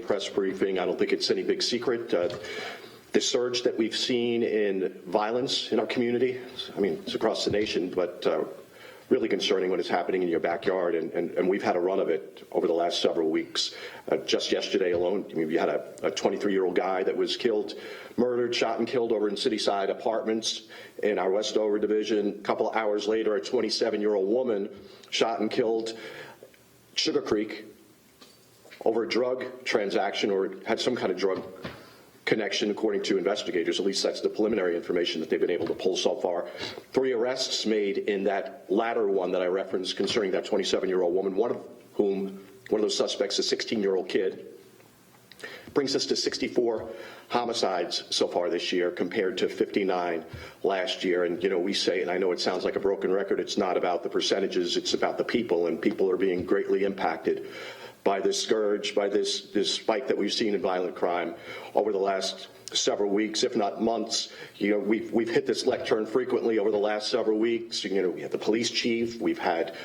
press briefing. I don't think it's any big secret. The surge that we've seen in violence in our community, I mean, it's across the nation, but really concerning when it's happening in your backyard, and we've had a run of it over the last several weeks. Just yesterday alone, I mean, you had a 23-year-old guy that was killed, murdered, shot and killed over in Cityside Apartments in our Westover division. A couple hours later, a 27-year-old woman shot and killed Sugar Creek over a drug transaction, or had some kind of drug connection, according to investigators. At least that's the preliminary information that they've been able to pull so far. 3 arrests made in that latter one that I referenced concerning that 27-year-old woman, one of those suspects, a 16-year-old kid. Brings us to 64 homicides so far this year compared to 59 last year. And, you know, we say, and I know it sounds like a broken record, it's not about the percentages, it's about the people, and people are being greatly impacted by this scourge, by this spike that we've seen in violent crime over the last several weeks, if not months. You know, we've hit this lectern frequently over the last several weeks. You know, we had the police chief, we've had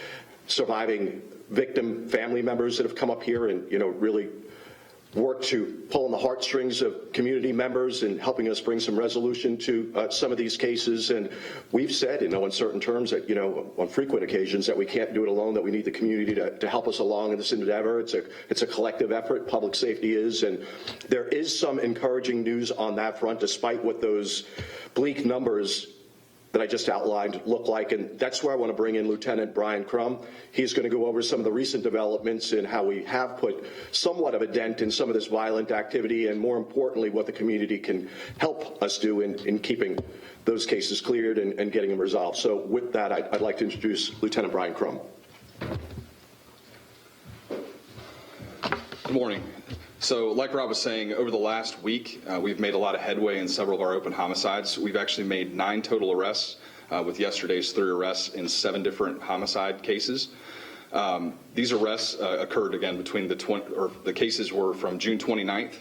surviving victim family members that have come up here and, you know, really work to pull on the heartstrings of community members and helping us bring some resolution to some of these cases. And we've said in no uncertain terms that, you know, on frequent occasions that we can't do it alone, that we need the community to help us along in this endeavor. It's a collective effort, public safety is, and there is some encouraging news on that front, despite what those bleak numbers that I just outlined look like. And that's where I want to bring in Lieutenant Brian Crum. He's going to go over some of the recent developments and how we have put somewhat of a dent in some of this violent activity, and more importantly, what the community can help us do in keeping those cases cleared and getting them resolved. So with that, I'd like to introduce Lieutenant Brian Crum. Good morning. So like Rob was saying, over the last week, we've made a lot of headway in several of our open homicides. We've actually made 9 total arrests, with yesterday's 3 arrests in 7 different homicide cases. These arrests occurred again between the cases were from June 29th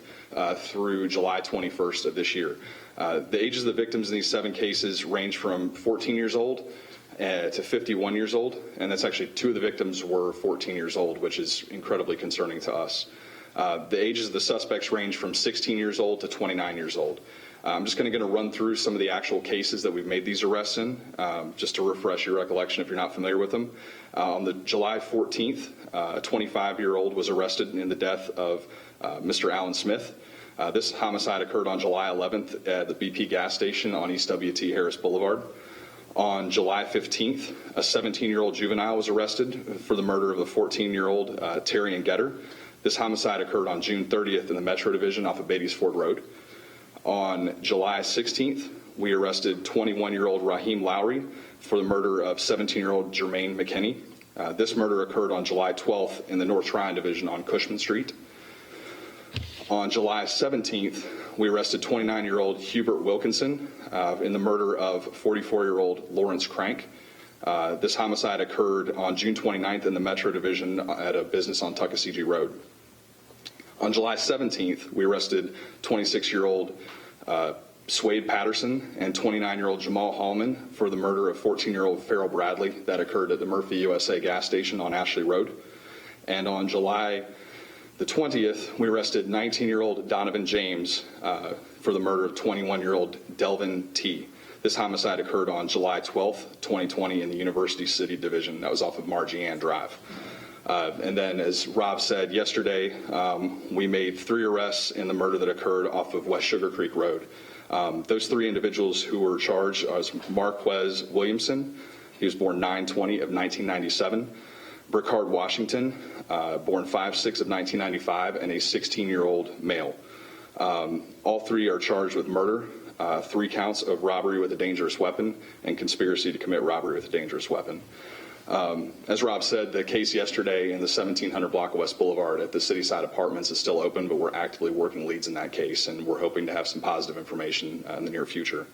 through July 21st of this year. The ages of the victims in these 7 cases range from 14 years old to 51 years old, and that's actually 2 of the victims were 14 years old, which is incredibly concerning to us. The ages of the suspects range from 16 years old to 29 years old. I'm just going to run through some of the actual cases that we've made these arrests in, just to refresh your recollection if you're not familiar with them. On the July 14th, a 25-year-old was arrested in the death of Mr. Alan Smith. This homicide occurred on July 11th at the BP gas station on East W.T. Harris Boulevard. On July 15th, a 17-year-old juvenile was arrested for the murder of a 14-year-old Terry and Getter. This homicide occurred on June 30th in the Metro Division off of Beatties Ford Road. On July 16th, we arrested 21-year-old Raheem Lowry for the murder of 17-year-old Jermaine McKinney. This murder occurred on July 12th in the North Tryon Division on Cushman Street. On July 17th, we arrested 29-year-old Hubert Wilkinson in the murder of 44-year-old Lawrence Crank. This homicide occurred on June 29th in the Metro Division at a business on Tuckasegee Road. On July 17th, we arrested 26-year-old Swade Patterson and 29-year-old Jamal Hallman for the murder of 14-year-old Farrell Bradley that occurred at the Murphy USA gas station on Ashley Road. And on July the 20th, we arrested 19-year-old Donovan James for the murder of 21-year-old Delvin T. This homicide occurred on July 12th, 2020 in the University City Division. That was off of Margie Ann Drive. And then, as Rob said yesterday, we made 3 arrests in the murder that occurred off of West Sugar Creek Road. Those 3 individuals who were charged was Marquez Williamson. He was born 9/20 of 1997. Bricard Washington, born 5/6 of 1995, and a 16-year-old male. All 3 are charged with murder, 3 counts of robbery with a dangerous weapon, and conspiracy to commit robbery with a dangerous weapon. As Rob said, the case yesterday in the 1700 block of West Boulevard at the Cityside Apartments is still open, but we're actively working leads in that case, and we're hoping to have some positive information in the near future.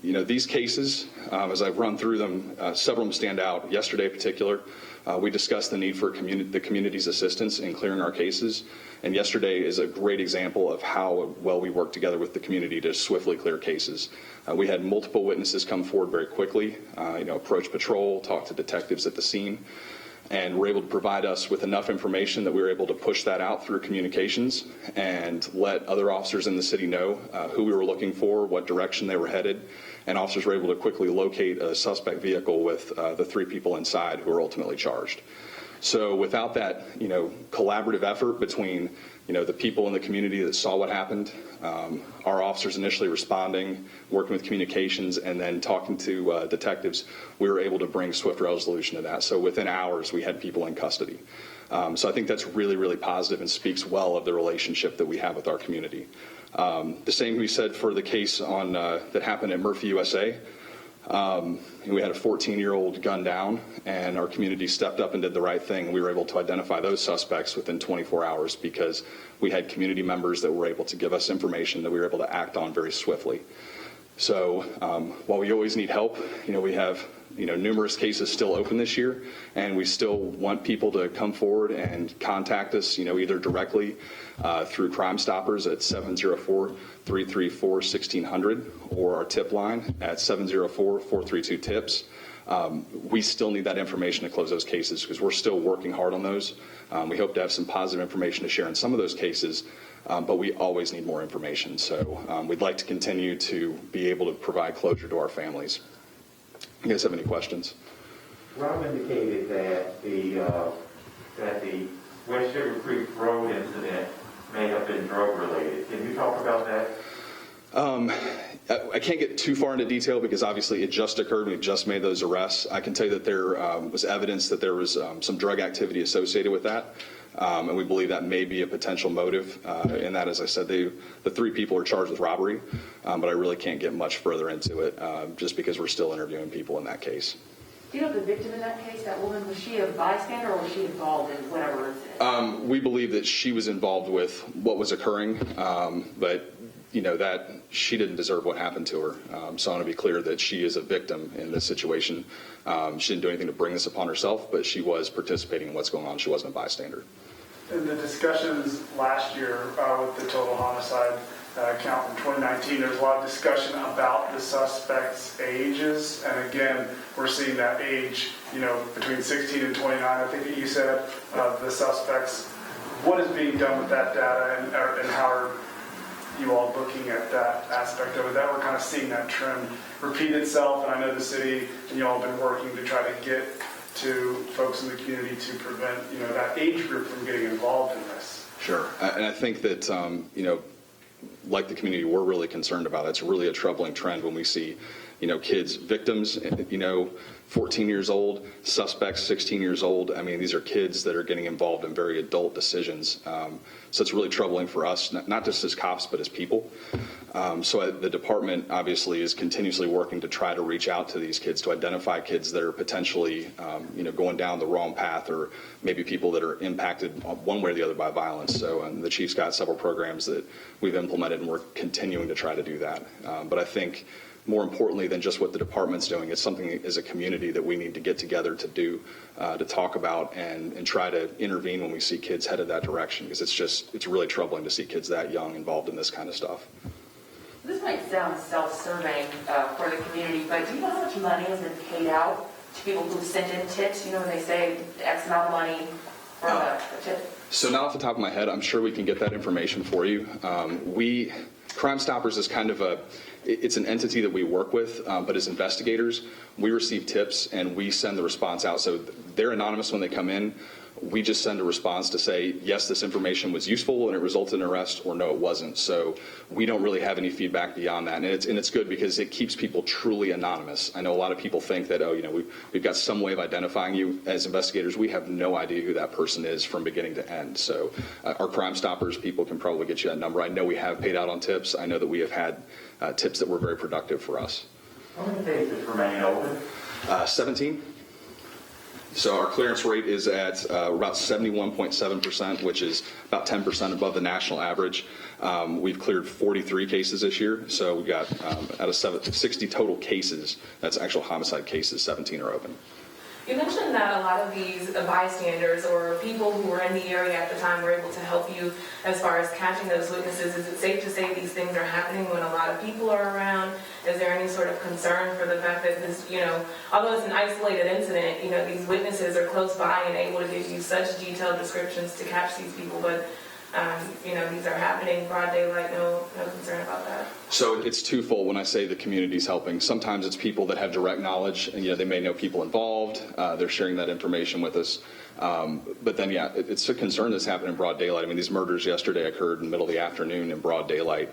You know, these cases, as I've run through them, several of them stand out. Yesterday in particular, we discussed the need for the community's assistance in clearing our cases, and yesterday is a great example of how well we work together with the community to swiftly clear cases. We had multiple witnesses come forward very quickly, approach patrol, talk to detectives at the scene, and were able to provide us with enough information that we were able to push that out through communications and let other officers in the city know who we were looking for, what direction they were headed, and officers were able to quickly locate a suspect vehicle with the 3 people inside who were ultimately charged. So without that, collaborative effort between, the people in the community that saw what happened, our officers initially responding, working with communications, and then talking to detectives, we were able to bring swift resolution to that. So within hours, we had people in custody. So I think that's really, really positive and speaks well of the relationship that we have with our community. The same can be said for the case on that happened at Murphy, USA. We had a 14-year-old gunned down, and our community stepped up and did the right thing. We were able to identify those suspects within 24 hours because we had community members that were able to give us information that we were able to act on very swiftly. So while we always need help, we have numerous cases still open this year, and we still want people to come forward and contact us, either directly through Crime Stoppers at 704-334-1600 or our tip line at 704-432-TIPS. We still need that information to close those cases because we're still working hard on those. We hope to have some positive information to share in some of those cases, but we always need more information. So we'd like to continue to be able to provide closure to our families. You guys have any questions? Rob indicated that the West Sugar Creek Road incident may have been drug-related. Can you talk about that? I can't get too far into detail because obviously it just occurred and we've just made those arrests. I can tell you that there was evidence that there was some drug activity associated with that, and we believe that may be a potential motive in that. As I said, the 3 people are charged with robbery, but I really can't get much further into it just because we're still interviewing people in that case. Do you know the victim in that case, that woman, was she a bystander or was she involved in whatever incident? We believe that she was involved with what was occurring, but that she didn't deserve what happened to her. So I want to be clear that she is a victim in this situation. She didn't do anything to bring this upon herself, but she was participating in what's going on. She wasn't a bystander. In the discussions last year with the total homicide count in 2019, there was a lot of discussion about the suspects' ages. And again, we're seeing that age, between 16 and 29, I think that you said, the suspects. What is being done with that data and how are you all looking at that aspect of it? That we're kind of seeing that trend repeat itself, and I know the city and you all have been working to try to get to folks in the community to prevent, that age group from getting involved in this. Sure, and I think that, like the community, we're really concerned about it. It's really a troubling trend when we see, kids, victims, 14 years old, suspects 16 years old. I mean, these are kids that are getting involved in very adult decisions. So it's really troubling for us, not just as cops, but as people. So the department obviously is continuously working to try to reach out to these kids, to identify kids that are potentially, going down the wrong path, or maybe people that are impacted one way or the other by violence. So the chief's got several programs that we've implemented, and we're continuing to try to do that. But I think more importantly than just what the department's doing, it's something as a community that we need to get together to do, to talk about and try to intervene when we see kids headed that direction, because it's really troubling to see kids that young involved in this kind of stuff. This might sound self-serving for the community, but do you know how much money has been paid out to people who send in tips? When they say X amount of money for a tip? So not off the top of my head, I'm sure we can get that information for you. Crime Stoppers is kind of it's an entity that we work with, but as investigators, we receive tips and we send the response out. So they're anonymous when they come in. We just send a response to say, yes, this information was useful and it resulted in arrest, or no, it wasn't. So we don't really have any feedback beyond that. And it's good because it keeps people truly anonymous. I know a lot of people think that, we've got some way of identifying you. As investigators, we have no idea who that person is from beginning to end. So our Crime Stoppers people can probably get you that number. I know we have paid out on tips. I know that we have had tips that were very productive for us. How many cases remain open? 17. So our clearance rate is at about 71.7%, which is about 10% above the national average. We've cleared 43 cases this year, so we got out of 60 total cases, that's actual homicide cases, 17 are open. You mentioned that a lot of these bystanders or people who were in the area at the time were able to help you as far as catching those witnesses. Is it safe to say these things are happening when a lot of people are around? Is there any sort of concern for the fact that this, although it's an isolated incident, these witnesses are close by and able to give you such detailed descriptions to catch these people, but these are happening broad daylight, no concern about that? So it's twofold when I say the community's helping. Sometimes it's people that have direct knowledge, and they may know people involved. They're sharing that information with us. But then, it's a concern that's happened in broad daylight. I mean, these murders yesterday occurred in the middle of the afternoon in broad daylight.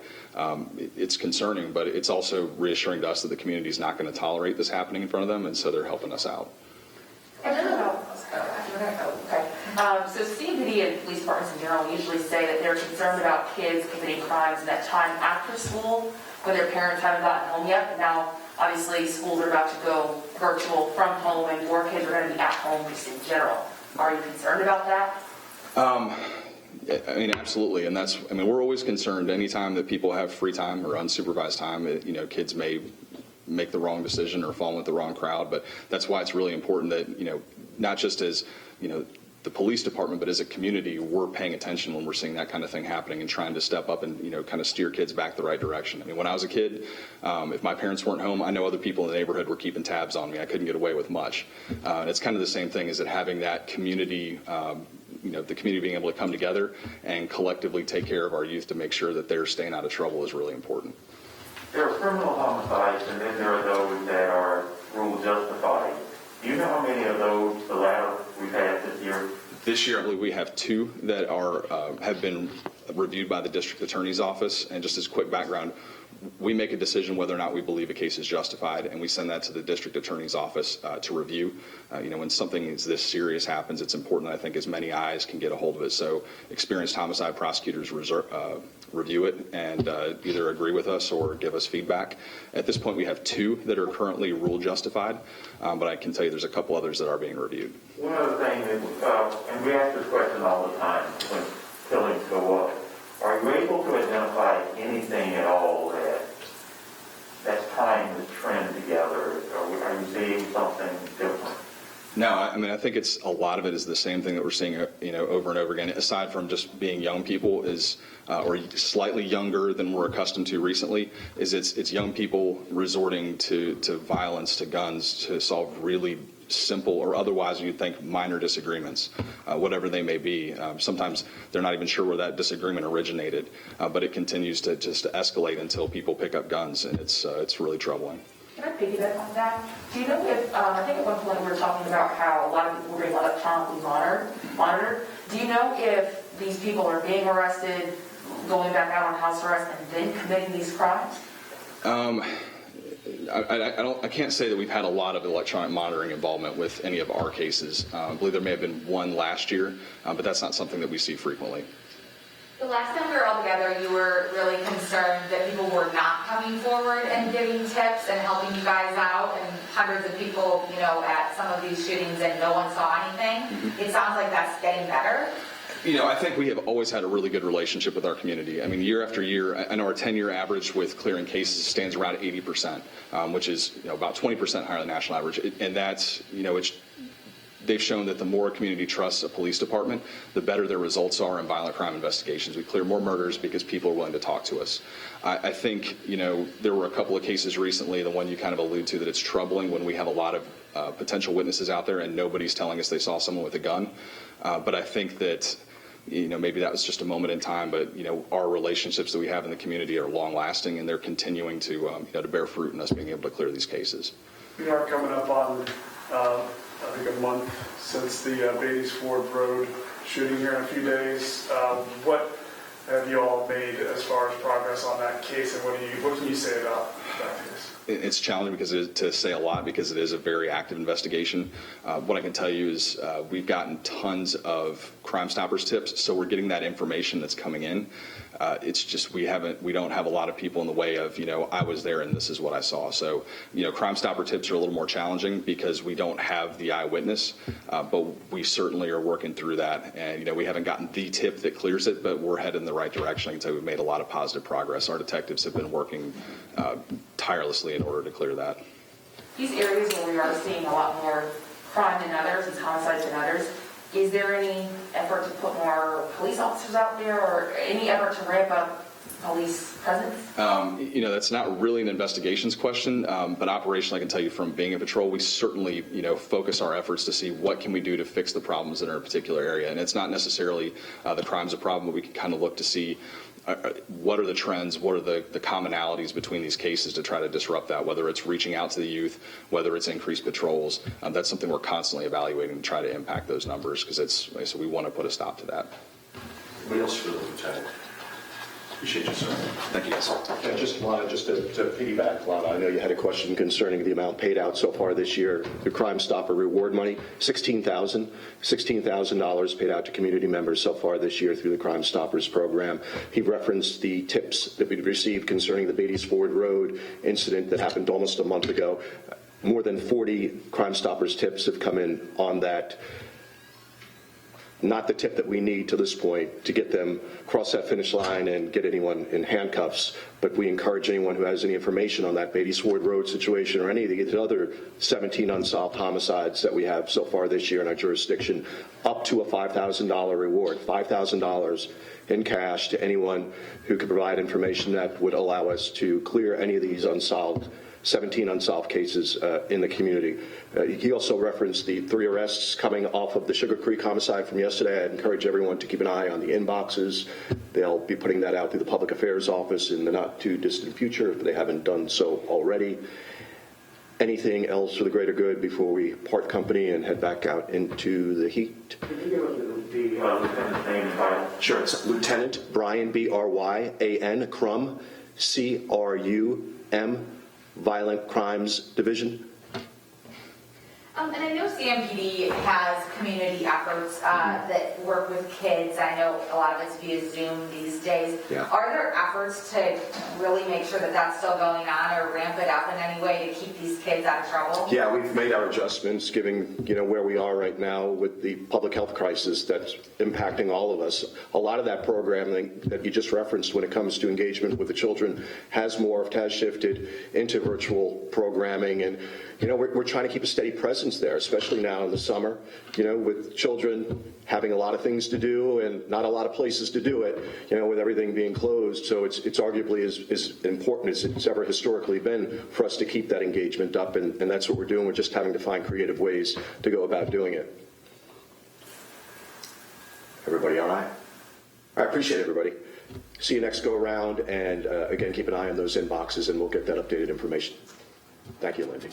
It's concerning, but it's also reassuring to us that the community's not going to tolerate this happening in front of them, and so they're helping us out. So CMPD and police departments in general usually say that they're concerned about kids committing crimes in that time after school when their parents haven't gotten home yet. But now, obviously, schools are about to go virtual from home and more kids are going to be at home just in general. Are you concerned about that? I mean, absolutely. And we're always concerned anytime that people have free time or unsupervised time, kids may make the wrong decision or fall with the wrong crowd. But that's why it's really important that, not just as, the police department, but as a community, we're paying attention when we're seeing that kind of thing happening and trying to step up and, kind of steer kids back the right direction. I mean, when I was a kid, if my parents weren't home, I know other people in the neighborhood were keeping tabs on me. I couldn't get away with much. And it's kind of the same thing, is that having that community, the community being able to come together and collectively take care of our youth to make sure that they're staying out of trouble is really important. There are criminal homicides, and then there are those that are rule justified. Do you know how many of those, the latter, we've had this year? This year, I believe we have 2 that have been reviewed by the district attorney's office. And just as quick background, we make a decision whether or not we believe a case is justified, and we send that to the district attorney's office to review. When something is this serious happens, it's important that I think as many eyes can get a hold of it. So experienced homicide prosecutors review it and either agree with us or give us feedback. At this point, we have 2 that are currently rule justified, but I can tell you there's a couple others that are being reviewed. One other thing, and we ask this question all the time when killings go up, are you able to identify anything at all that's tying the trend together? Or are you seeing something different? No, I think a lot of it is the same thing that we're seeing, over and over again. Aside from just being young people, or slightly younger than we're accustomed to recently, it's young people resorting to violence, to guns, to solve really simple or otherwise you'd think minor disagreements, whatever they may be. Sometimes they're not even sure where that disagreement originated, but it continues to escalate until people pick up guns, and it's really troubling. Can I piggyback on that? Do you know if, I think at one point we were talking about how a lot of people were being electronically monitored. Do you know if these people are being arrested, going back out on house arrest, and then committing these crimes? I can't say that we've had a lot of electronic monitoring involvement with any of our cases. I believe there may have been one last year, but that's not something that we see frequently. The last time we were all together, you were really concerned that people were not coming forward and giving tips and helping you guys out, and hundreds of people, at some of these shootings, and no one saw anything. Mm-hmm. It sounds like that's getting better. I think we have always had a really good relationship with our community. I mean, year after year, I know our 10-year average with clearing cases stands around 80%, which is about 20% higher than the national average. And that's, they've shown that the more a community trusts a police department, the better their results are in violent crime investigations. We clear more murders because people are willing to talk to us. I think, there were a couple of cases recently, the one you kind of allude to, that it's troubling when we have a lot of potential witnesses out there and nobody's telling us they saw someone with a gun. But I think that, maybe that was just a moment in time, but, our relationships that we have in the community are long lasting, and they're continuing to bear fruit in us being able to clear these cases. We are coming up on, I think, a month since the Beatty's Ford Road shooting here in a few days. What have you all made as far as progress on that case, and what can you say about that case? It's challenging to say a lot because it is a very active investigation. What I can tell you is we've gotten tons of Crime Stoppers tips, so we're getting that information that's coming in. It's just we don't have a lot of people in the way of, I was there and this is what I saw. So, Crime Stopper tips are a little more challenging because we don't have the eyewitness, but we certainly are working through that. And, we haven't gotten the tip that clears it, but we're headed in the right direction. I can tell you we've made a lot of positive progress. Our detectives have been working tirelessly in order to clear that. These areas where we are seeing a lot more crime than others, these homicides than others. Is there any effort to put more police officers out there, or any effort to ramp up police presence? That's not really an investigations question, but operationally, I can tell you from being in patrol, we certainly, focus our efforts to see what can we do to fix the problems in our particular area. And it's not necessarily the crime's a problem, but we can kind of look to see what are the trends, what are the commonalities between these cases to try to disrupt that, whether it's reaching out to the youth, whether it's increased patrols. That's something we're constantly evaluating to try to impact those numbers, because like I said, we want to put a stop to that. Anybody else for the lieutenant? Appreciate you, sir. Thank you, guys. Yeah, just to piggyback, Lana, I know you had a question concerning the amount paid out so far this year. The Crime Stopper reward money, $16,000 paid out to community members so far this year through the Crime Stoppers program. He referenced the tips that we received concerning the Beatties Ford Road incident that happened almost a month ago. More than 40 Crime Stoppers tips have come in on that. Not the tip that we need to this point to get them across that finish line and get anyone in handcuffs, but we encourage anyone who has any information on that Beatties Ford Road situation or any of the other 17 unsolved homicides that we have so far this year in our jurisdiction, up to a $5,000 reward, $5,000 in cash to anyone who could provide information that would allow us to clear any of these 17 unsolved cases in the community. He also referenced the 3 arrests coming off of the Sugar Creek homicide from yesterday. I'd encourage everyone to keep an eye on the inboxes. They'll be putting that out through the Public Affairs Office in the not too distant future if they haven't done so already. Anything else for the greater good before we part company and head back out into the heat? Can you give us the lieutenant's name and title? Sure, it's Lieutenant Brian, B-R-Y-A-N, Crum, C-R-U-M, Violent Crimes Division. And I know CMPD has community efforts that work with kids. I know a lot of it's via Zoom these days. Yeah. Are there efforts to really make sure that that's still going on, or ramp it up in any way to keep these kids out of trouble? Yeah, we've made our adjustments, given where we are right now with the public health crisis that's impacting all of us. A lot of that programming that you just referenced when it comes to engagement with the children has morphed, has shifted into virtual programming, and we're trying to keep a steady presence there, especially now in the summer, with children having a lot of things to do and not a lot of places to do it, with everything being closed. So it's arguably as important as it's ever historically been for us to keep that engagement up, and that's what we're doing. We're just having to find creative ways to go about doing it. Everybody all right? I appreciate everybody. See you next go around, and again, keep an eye on those inboxes and we'll get that updated information. Thank you, Lindy.